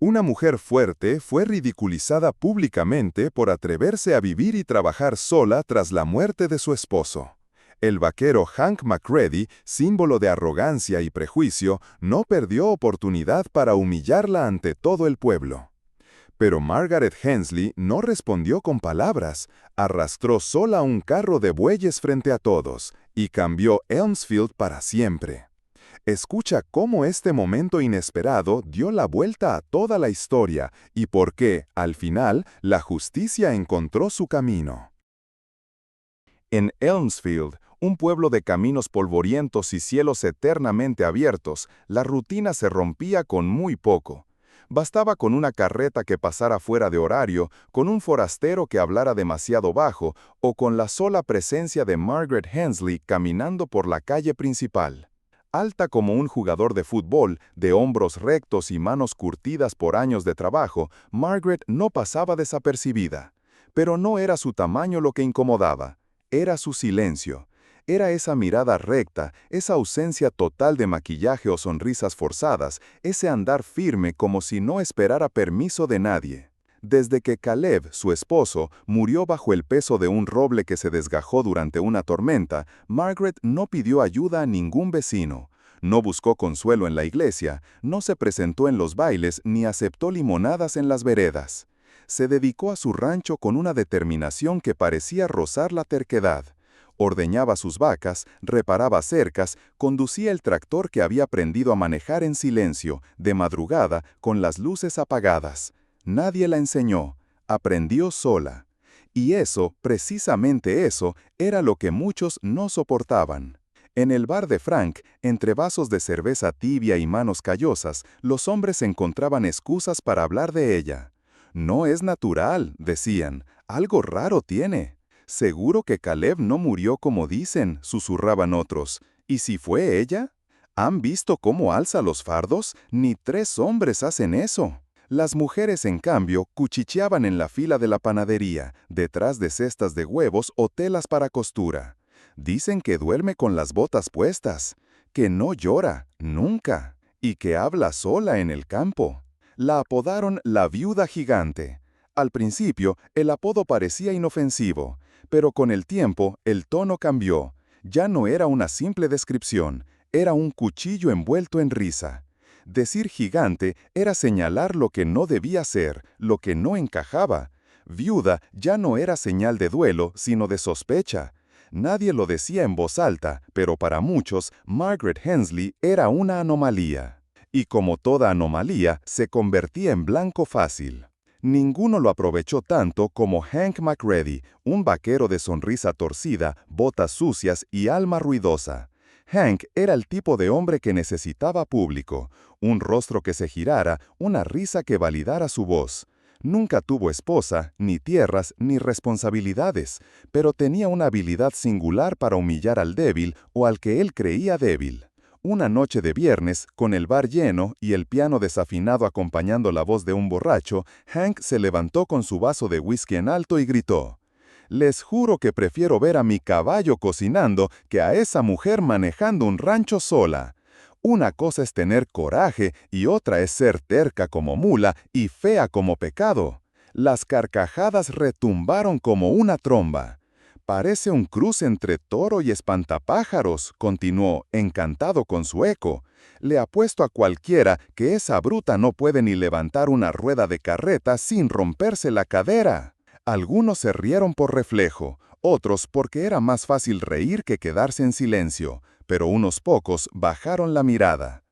Una mujer fuerte fue ridiculizada públicamente por atreverse a vivir y trabajar sola tras la muerte de su esposo. El vaquero Hank McCready, símbolo de arrogancia y prejuicio, no perdió oportunidad para humillarla ante todo el pueblo. Pero Margaret Hensley no respondió con palabras, arrastró sola un carro de bueyes frente a todos y cambió Elmsfield para siempre. Escucha cómo este momento inesperado dio la vuelta a toda la historia y por qué, al final, la justicia encontró su camino. En Elmsfield, un pueblo de caminos polvorientos y cielos eternamente abiertos, la rutina se rompía con muy poco. Bastaba con una carreta que pasara fuera de horario, con un forastero que hablara demasiado bajo o con la sola presencia de Margaret Hensley caminando por la calle principal. Alta como un jugador de fútbol, de hombros rectos y manos curtidas por años de trabajo, Margaret no pasaba desapercibida. Pero no era su tamaño lo que incomodaba, era su silencio. Era esa mirada recta, esa ausencia total de maquillaje o sonrisas forzadas, ese andar firme como si no esperara permiso de nadie. Desde que Caleb, su esposo, murió bajo el peso de un roble que se desgajó durante una tormenta, Margaret no pidió ayuda a ningún vecino. No buscó consuelo en la iglesia, no se presentó en los bailes ni aceptó limonadas en las veredas. Se dedicó a su rancho con una determinación que parecía rozar la terquedad. Ordeñaba sus vacas, reparaba cercas, conducía el tractor que había aprendido a manejar en silencio, de madrugada, con las luces apagadas. Nadie la enseñó, aprendió sola. Y eso, precisamente eso, era lo que muchos no soportaban. En el bar de Frank, entre vasos de cerveza tibia y manos callosas, los hombres encontraban excusas para hablar de ella. No es natural, decían, algo raro tiene. Seguro que Caleb no murió como dicen, susurraban otros. ¿Y si fue ella? ¿Han visto cómo alza los fardos? Ni 3 hombres hacen eso. Las mujeres, en cambio, cuchicheaban en la fila de la panadería, detrás de cestas de huevos o telas para costura. Dicen que duerme con las botas puestas, que no llora, nunca, y que habla sola en el campo. La apodaron la viuda gigante. Al principio, el apodo parecía inofensivo, pero con el tiempo, el tono cambió. Ya no era una simple descripción, era un cuchillo envuelto en risa. Decir gigante era señalar lo que no debía ser, lo que no encajaba. Viuda ya no era señal de duelo, sino de sospecha. Nadie lo decía en voz alta, pero para muchos, Margaret Hensley era una anomalía. Y como toda anomalía, se convertía en blanco fácil. Ninguno lo aprovechó tanto como Hank McCready, un vaquero de sonrisa torcida, botas sucias y alma ruidosa. Hank era el tipo de hombre que necesitaba público, un rostro que se girara, una risa que validara su voz. Nunca tuvo esposa, ni tierras, ni responsabilidades, pero tenía una habilidad singular para humillar al débil o al que él creía débil. Una noche de viernes, con el bar lleno y el piano desafinado acompañando la voz de un borracho, Hank se levantó con su vaso de whisky en alto y gritó: «Les juro que prefiero ver a mi caballo cocinando que a esa mujer manejando un rancho sola. Una cosa es tener coraje y otra es ser terca como mula y fea como pecado». Las carcajadas retumbaron como una tromba. «Parece un cruce entre toro y espantapájaros», continuó, encantado con su eco. «Le apuesto a cualquiera que esa bruta no puede ni levantar una rueda de carreta sin romperse la cadera». Algunos se rieron por reflejo, otros porque era más fácil reír que quedarse en silencio, pero unos pocos bajaron la mirada.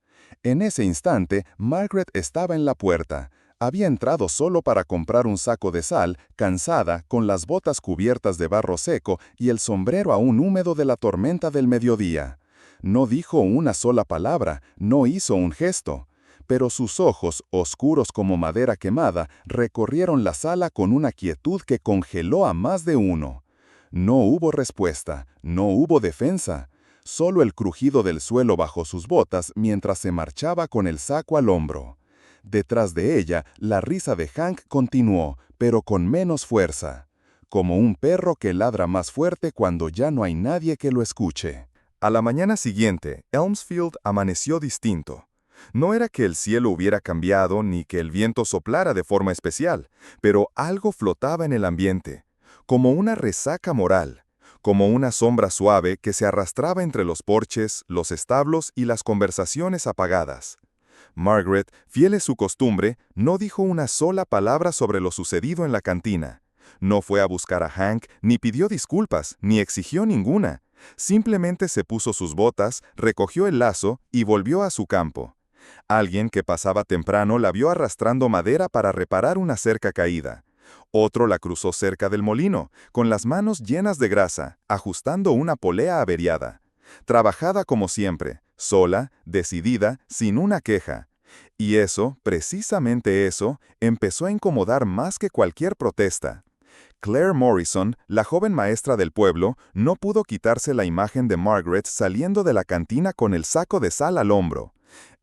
En ese instante, Margaret estaba en la puerta. Había entrado solo para comprar un saco de sal, cansada, con las botas cubiertas de barro seco y el sombrero aún húmedo de la tormenta del mediodía. No dijo una sola palabra, no hizo un gesto. Pero sus ojos, oscuros como madera quemada, recorrieron la sala con una quietud que congeló a más de uno. No hubo respuesta, no hubo defensa. Solo el crujido del suelo bajo sus botas mientras se marchaba con el saco al hombro. Detrás de ella, la risa de Hank continuó, pero con menos fuerza. Como un perro que ladra más fuerte cuando ya no hay nadie que lo escuche. A la mañana siguiente, Elmsfield amaneció distinto. No era que el cielo hubiera cambiado ni que el viento soplara de forma especial, pero algo flotaba en el ambiente, como una resaca moral, como una sombra suave que se arrastraba entre los porches, los establos y las conversaciones apagadas. Margaret, fiel a su costumbre, no dijo una sola palabra sobre lo sucedido en la cantina. No fue a buscar a Hank, ni pidió disculpas, ni exigió ninguna. Simplemente se puso sus botas, recogió el lazo y volvió a su campo. Alguien que pasaba temprano la vio arrastrando madera para reparar una cerca caída. Otro la cruzó cerca del molino, con las manos llenas de grasa, ajustando una polea averiada. Trabajada como siempre, sola, decidida, sin una queja. Y eso, precisamente eso, empezó a incomodar más que cualquier protesta. Claire Morrison, la joven maestra del pueblo, no pudo quitarse la imagen de Margaret saliendo de la cantina con el saco de sal al hombro.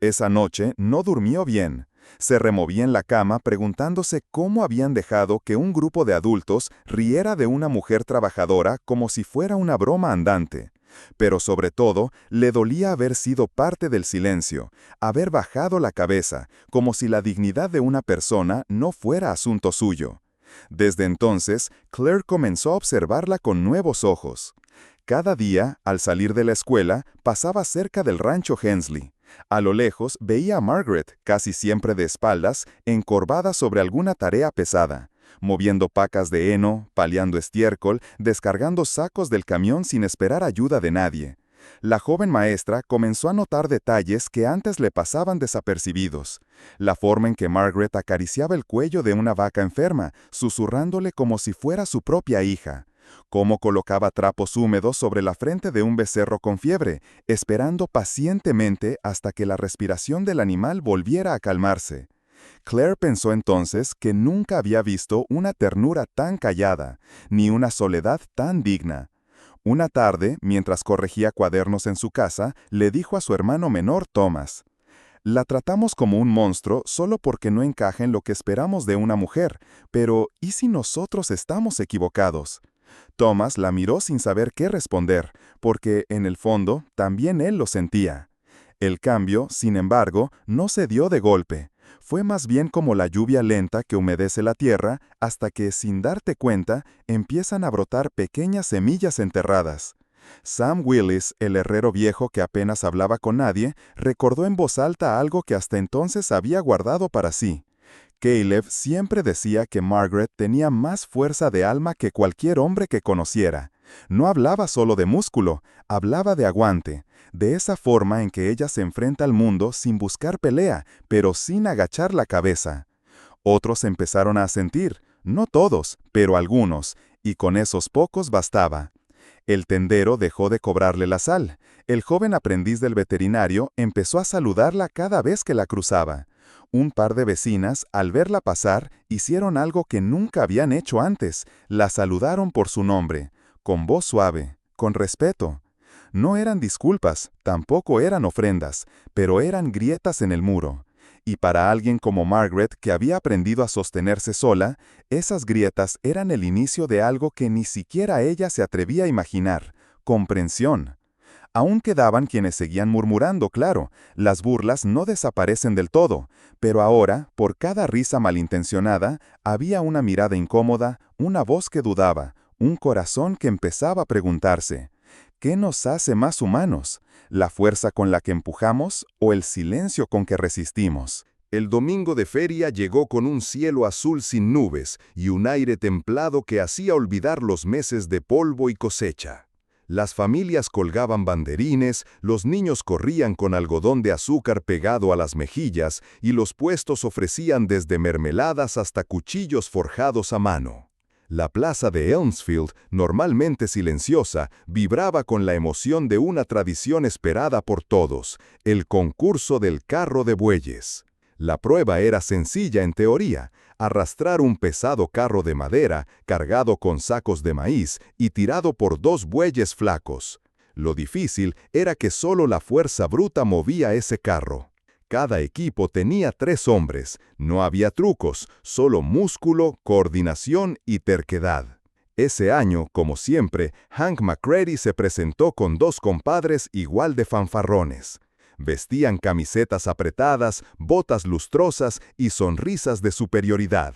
Esa noche no durmió bien. Se removía en la cama preguntándose cómo habían dejado que un grupo de adultos riera de una mujer trabajadora como si fuera una broma andante. Pero sobre todo, le dolía haber sido parte del silencio, haber bajado la cabeza, como si la dignidad de una persona no fuera asunto suyo. Desde entonces, Claire comenzó a observarla con nuevos ojos. Cada día, al salir de la escuela, pasaba cerca del rancho Hensley. A lo lejos veía a Margaret, casi siempre de espaldas, encorvada sobre alguna tarea pesada, moviendo pacas de heno, paliando estiércol, descargando sacos del camión sin esperar ayuda de nadie. La joven maestra comenzó a notar detalles que antes le pasaban desapercibidos. La forma en que Margaret acariciaba el cuello de una vaca enferma, susurrándole como si fuera su propia hija. Cómo colocaba trapos húmedos sobre la frente de un becerro con fiebre, esperando pacientemente hasta que la respiración del animal volviera a calmarse. Claire pensó entonces que nunca había visto una ternura tan callada, ni una soledad tan digna. Una tarde, mientras corregía cuadernos en su casa, le dijo a su hermano menor Thomas: «La tratamos como un monstruo solo porque no encaja en lo que esperamos de una mujer, pero ¿y si nosotros estamos equivocados?». Thomas la miró sin saber qué responder, porque, en el fondo, también él lo sentía. El cambio, sin embargo, no se dio de golpe. Fue más bien como la lluvia lenta que humedece la tierra hasta que, sin darte cuenta, empiezan a brotar pequeñas semillas enterradas. Sam Willis, el herrero viejo que apenas hablaba con nadie, recordó en voz alta algo que hasta entonces había guardado para sí. Caleb siempre decía que Margaret tenía más fuerza de alma que cualquier hombre que conociera. No hablaba solo de músculo, hablaba de aguante, de esa forma en que ella se enfrenta al mundo sin buscar pelea, pero sin agachar la cabeza. Otros empezaron a asentir, no todos, pero algunos, y con esos pocos bastaba. El tendero dejó de cobrarle la sal. El joven aprendiz del veterinario empezó a saludarla cada vez que la cruzaba. Un par de vecinas, al verla pasar, hicieron algo que nunca habían hecho antes. La saludaron por su nombre, con voz suave, con respeto. No eran disculpas, tampoco eran ofrendas, pero eran grietas en el muro. Y para alguien como Margaret, que había aprendido a sostenerse sola, esas grietas eran el inicio de algo que ni siquiera ella se atrevía a imaginar: comprensión. Aún quedaban quienes seguían murmurando, claro, las burlas no desaparecen del todo, pero ahora, por cada risa malintencionada, había una mirada incómoda, una voz que dudaba, un corazón que empezaba a preguntarse: ¿qué nos hace más humanos? ¿La fuerza con la que empujamos o el silencio con que resistimos? El domingo de feria llegó con un cielo azul sin nubes y un aire templado que hacía olvidar los meses de polvo y cosecha. Las familias colgaban banderines, los niños corrían con algodón de azúcar pegado a las mejillas y los puestos ofrecían desde mermeladas hasta cuchillos forjados a mano. La plaza de Elmsfield, normalmente silenciosa, vibraba con la emoción de una tradición esperada por todos: el concurso del carro de bueyes. La prueba era sencilla en teoría: arrastrar un pesado carro de madera cargado con sacos de maíz y tirado por dos bueyes flacos. Lo difícil era que solo la fuerza bruta movía ese carro. Cada equipo tenía 3 hombres, no había trucos, solo músculo, coordinación y terquedad. Ese año, como siempre, Hank McCready se presentó con 2 compadres igual de fanfarrones. Vestían camisetas apretadas, botas lustrosas y sonrisas de superioridad.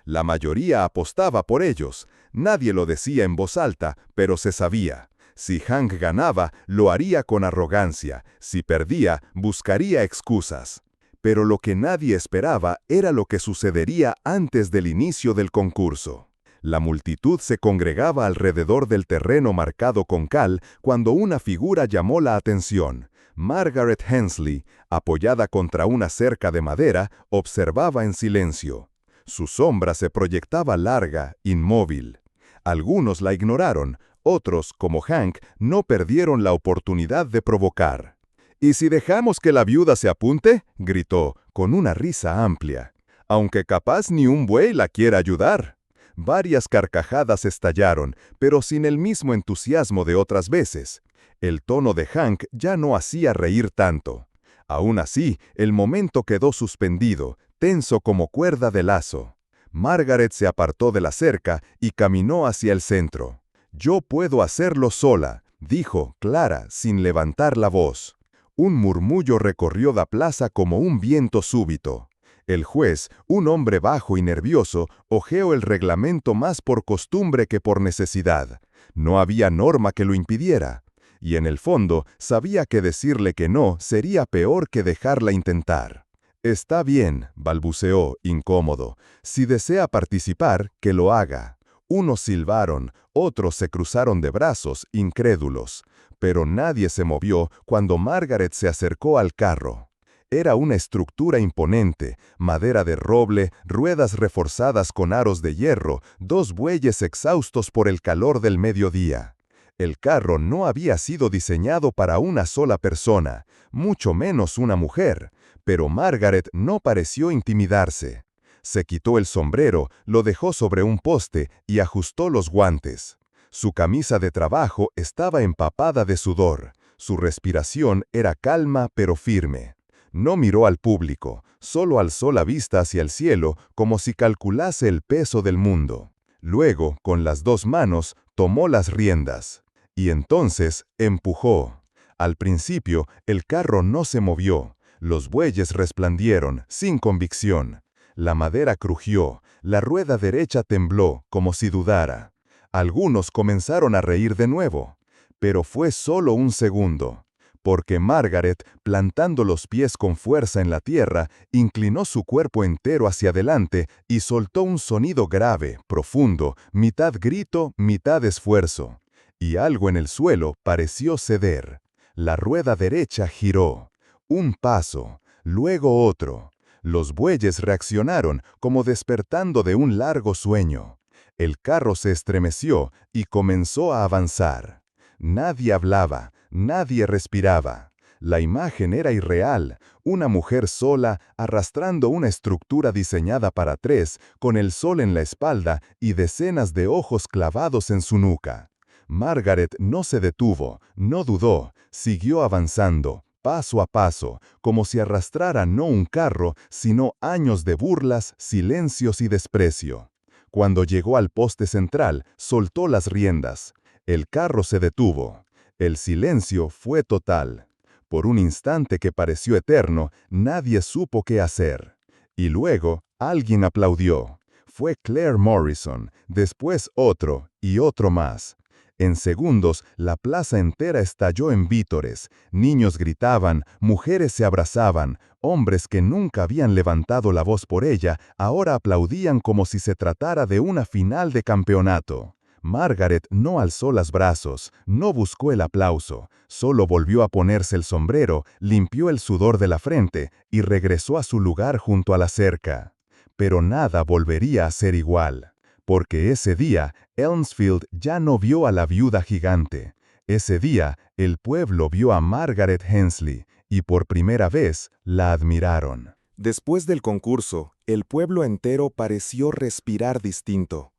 La mayoría apostaba por ellos. Nadie lo decía en voz alta, pero se sabía. Si Hank ganaba, lo haría con arrogancia. Si perdía, buscaría excusas. Pero lo que nadie esperaba era lo que sucedería antes del inicio del concurso. La multitud se congregaba alrededor del terreno marcado con cal cuando una figura llamó la atención. Margaret Hensley, apoyada contra una cerca de madera, observaba en silencio. Su sombra se proyectaba larga, inmóvil. Algunos la ignoraron, otros, como Hank, no perdieron la oportunidad de provocar. «¿Y si dejamos que la viuda se apunte?», gritó, con una risa amplia. «Aunque capaz ni un buey la quiera ayudar». Varias carcajadas estallaron, pero sin el mismo entusiasmo de otras veces. El tono de Hank ya no hacía reír tanto. Aún así, el momento quedó suspendido, tenso como cuerda de lazo. Margaret se apartó de la cerca y caminó hacia el centro. «Yo puedo hacerlo sola», dijo, clara, sin levantar la voz. Un murmullo recorrió la plaza como un viento súbito. El juez, un hombre bajo y nervioso, hojeó el reglamento más por costumbre que por necesidad. No había norma que lo impidiera. Y en el fondo, sabía que decirle que no sería peor que dejarla intentar. «Está bien», balbuceó, incómodo. «Si desea participar, que lo haga». Unos silbaron, otros se cruzaron de brazos, incrédulos. Pero nadie se movió cuando Margaret se acercó al carro. Era una estructura imponente, madera de roble, ruedas reforzadas con aros de hierro, dos bueyes exhaustos por el calor del mediodía. El carro no había sido diseñado para una sola persona, mucho menos una mujer, pero Margaret no pareció intimidarse. Se quitó el sombrero, lo dejó sobre un poste y ajustó los guantes. Su camisa de trabajo estaba empapada de sudor. Su respiración era calma pero firme. No miró al público, solo alzó la vista hacia el cielo como si calculase el peso del mundo. Luego, con las dos manos, tomó las riendas. Y entonces empujó. Al principio, el carro no se movió. Los bueyes resplandecieron, sin convicción. La madera crujió, la rueda derecha tembló, como si dudara. Algunos comenzaron a reír de nuevo. Pero fue solo un segundo. Porque Margaret, plantando los pies con fuerza en la tierra, inclinó su cuerpo entero hacia adelante y soltó un sonido grave, profundo, mitad grito, mitad esfuerzo. Y algo en el suelo pareció ceder. La rueda derecha giró. Un paso, luego otro. Los bueyes reaccionaron como despertando de un largo sueño. El carro se estremeció y comenzó a avanzar. Nadie hablaba. Nadie respiraba. La imagen era irreal, una mujer sola arrastrando una estructura diseñada para tres, con el sol en la espalda y decenas de ojos clavados en su nuca. Margaret no se detuvo, no dudó, siguió avanzando, paso a paso, como si arrastrara no un carro, sino años de burlas, silencios y desprecio. Cuando llegó al poste central, soltó las riendas. El carro se detuvo. El silencio fue total. Por un instante que pareció eterno, nadie supo qué hacer. Y luego, alguien aplaudió. Fue Claire Morrison, después otro y otro más. En segundos, la plaza entera estalló en vítores. Niños gritaban, mujeres se abrazaban, hombres que nunca habían levantado la voz por ella, ahora aplaudían como si se tratara de una final de campeonato. Margaret no alzó los brazos, no buscó el aplauso, solo volvió a ponerse el sombrero, limpió el sudor de la frente y regresó a su lugar junto a la cerca. Pero nada volvería a ser igual, porque ese día Elmsfield ya no vio a la viuda gigante. Ese día el pueblo vio a Margaret Hensley y por primera vez la admiraron. Después del concurso, el pueblo entero pareció respirar distinto.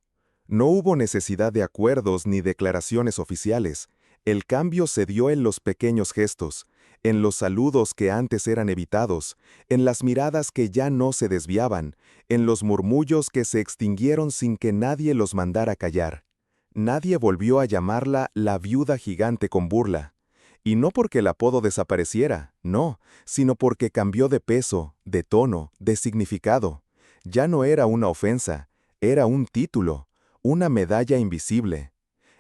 No hubo necesidad de acuerdos ni declaraciones oficiales. El cambio se dio en los pequeños gestos, en los saludos que antes eran evitados, en las miradas que ya no se desviaban, en los murmullos que se extinguieron sin que nadie los mandara callar. Nadie volvió a llamarla la viuda gigante con burla. Y no porque el apodo desapareciera, no, sino porque cambió de peso, de tono, de significado. Ya no era una ofensa, era un título, una medalla invisible.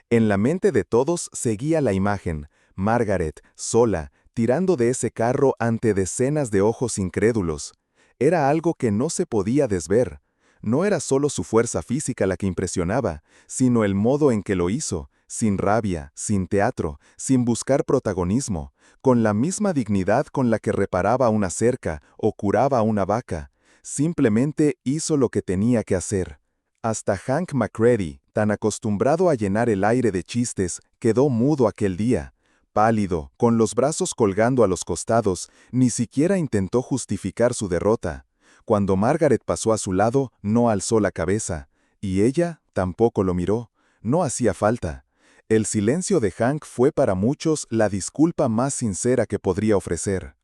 En la mente de todos seguía la imagen, Margaret, sola, tirando de ese carro ante decenas de ojos incrédulos. Era algo que no se podía desver. No era solo su fuerza física la que impresionaba, sino el modo en que lo hizo, sin rabia, sin teatro, sin buscar protagonismo, con la misma dignidad con la que reparaba una cerca o curaba a una vaca. Simplemente hizo lo que tenía que hacer. Hasta Hank McCready, tan acostumbrado a llenar el aire de chistes, quedó mudo aquel día. Pálido, con los brazos colgando a los costados, ni siquiera intentó justificar su derrota. Cuando Margaret pasó a su lado, no alzó la cabeza, y ella tampoco lo miró. No hacía falta. El silencio de Hank fue para muchos la disculpa más sincera que podría ofrecer.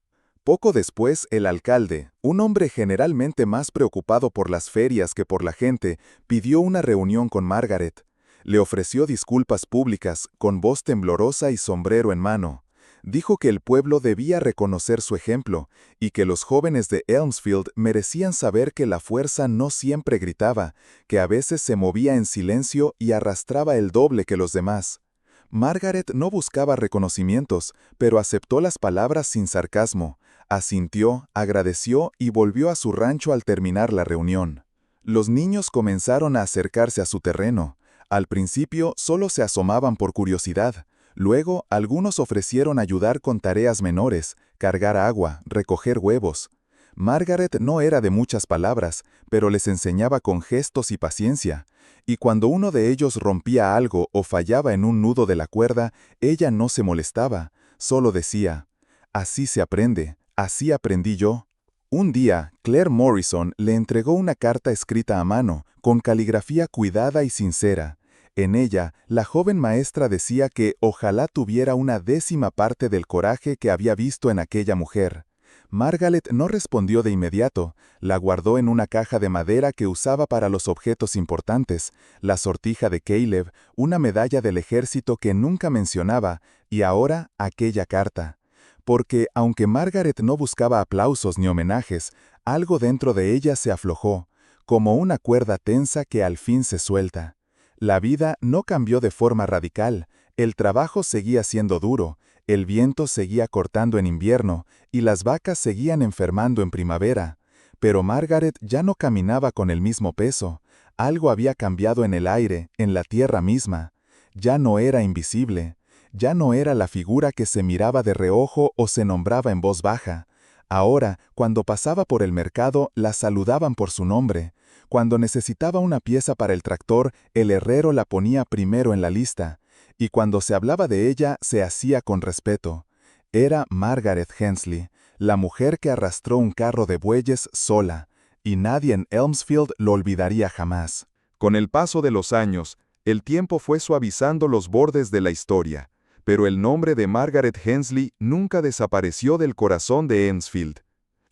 Poco después, el alcalde, un hombre generalmente más preocupado por las ferias que por la gente, pidió una reunión con Margaret. Le ofreció disculpas públicas, con voz temblorosa y sombrero en mano. Dijo que el pueblo debía reconocer su ejemplo, y que los jóvenes de Elmsfield merecían saber que la fuerza no siempre gritaba, que a veces se movía en silencio y arrastraba el doble que los demás. Margaret no buscaba reconocimientos, pero aceptó las palabras sin sarcasmo. Asintió, agradeció y volvió a su rancho al terminar la reunión. Los niños comenzaron a acercarse a su terreno. Al principio solo se asomaban por curiosidad. Luego, algunos ofrecieron ayudar con tareas menores, cargar agua, recoger huevos. Margaret no era de muchas palabras, pero les enseñaba con gestos y paciencia. Y cuando uno de ellos rompía algo o fallaba en un nudo de la cuerda, ella no se molestaba, solo decía, «Así se aprende, así aprendí yo». Un día, Claire Morrison le entregó una carta escrita a mano, con caligrafía cuidada y sincera. En ella, la joven maestra decía que ojalá tuviera una 10ª parte del coraje que había visto en aquella mujer. Margaret no respondió de inmediato, la guardó en una caja de madera que usaba para los objetos importantes, la sortija de Caleb, una medalla del ejército que nunca mencionaba, y ahora aquella carta. Porque, aunque Margaret no buscaba aplausos ni homenajes, algo dentro de ella se aflojó, como una cuerda tensa que al fin se suelta. La vida no cambió de forma radical, el trabajo seguía siendo duro, el viento seguía cortando en invierno y las vacas seguían enfermando en primavera. Pero Margaret ya no caminaba con el mismo peso. Algo había cambiado en el aire, en la tierra misma. Ya no era invisible. Ya no era la figura que se miraba de reojo o se nombraba en voz baja. Ahora, cuando pasaba por el mercado, la saludaban por su nombre. Cuando necesitaba una pieza para el tractor, el herrero la ponía primero en la lista. Y cuando se hablaba de ella, se hacía con respeto. Era Margaret Hensley, la mujer que arrastró un carro de bueyes sola, y nadie en Elmsfield lo olvidaría jamás. Con el paso de los años, el tiempo fue suavizando los bordes de la historia, pero el nombre de Margaret Hensley nunca desapareció del corazón de Elmsfield.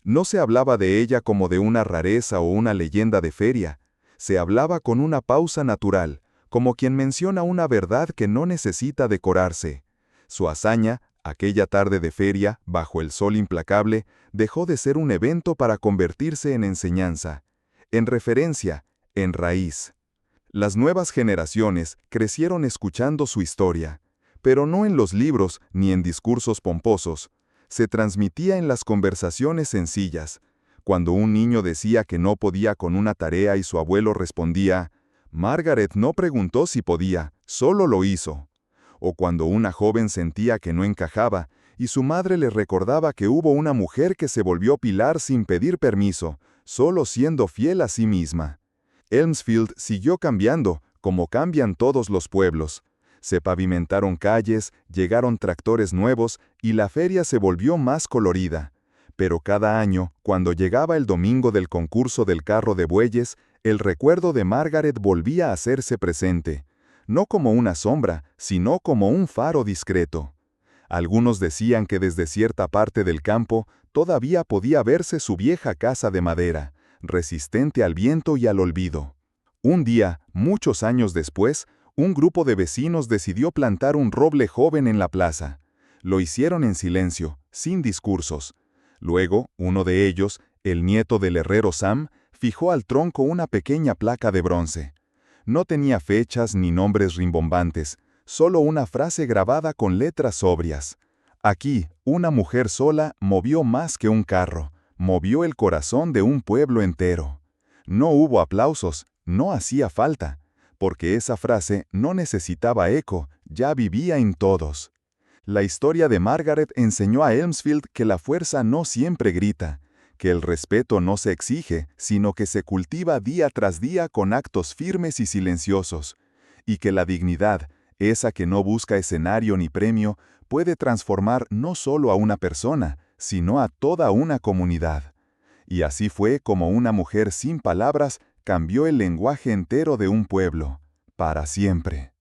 No se hablaba de ella como de una rareza o una leyenda de feria. Se hablaba con una pausa natural, como quien menciona una verdad que no necesita decorarse. Su hazaña, aquella tarde de feria, bajo el sol implacable, dejó de ser un evento para convertirse en enseñanza, en referencia, en raíz. Las nuevas generaciones crecieron escuchando su historia, pero no en los libros ni en discursos pomposos. Se transmitía en las conversaciones sencillas, cuando un niño decía que no podía con una tarea y su abuelo respondía, «Margaret no preguntó si podía, solo lo hizo». O cuando una joven sentía que no encajaba y su madre le recordaba que hubo una mujer que se volvió pilar sin pedir permiso, solo siendo fiel a sí misma. Elmsfield siguió cambiando, como cambian todos los pueblos. Se pavimentaron calles, llegaron tractores nuevos y la feria se volvió más colorida. Pero cada año, cuando llegaba el domingo del concurso del carro de bueyes, el recuerdo de Margaret volvía a hacerse presente. No como una sombra, sino como un faro discreto. Algunos decían que desde cierta parte del campo todavía podía verse su vieja casa de madera, resistente al viento y al olvido. Un día, muchos años después, un grupo de vecinos decidió plantar un roble joven en la plaza. Lo hicieron en silencio, sin discursos. Luego, uno de ellos, el nieto del herrero Sam, fijó al tronco una pequeña placa de bronce. No tenía fechas ni nombres rimbombantes, solo una frase grabada con letras sobrias. Aquí, una mujer sola movió más que un carro, movió el corazón de un pueblo entero. No hubo aplausos, no hacía falta, porque esa frase no necesitaba eco, ya vivía en todos. La historia de Margaret enseñó a Elmsfield que la fuerza no siempre grita, que el respeto no se exige, sino que se cultiva día tras día con actos firmes y silenciosos, y que la dignidad, esa que no busca escenario ni premio, puede transformar no solo a una persona, sino a toda una comunidad. Y así fue como una mujer sin palabras cambió el lenguaje entero de un pueblo, para siempre.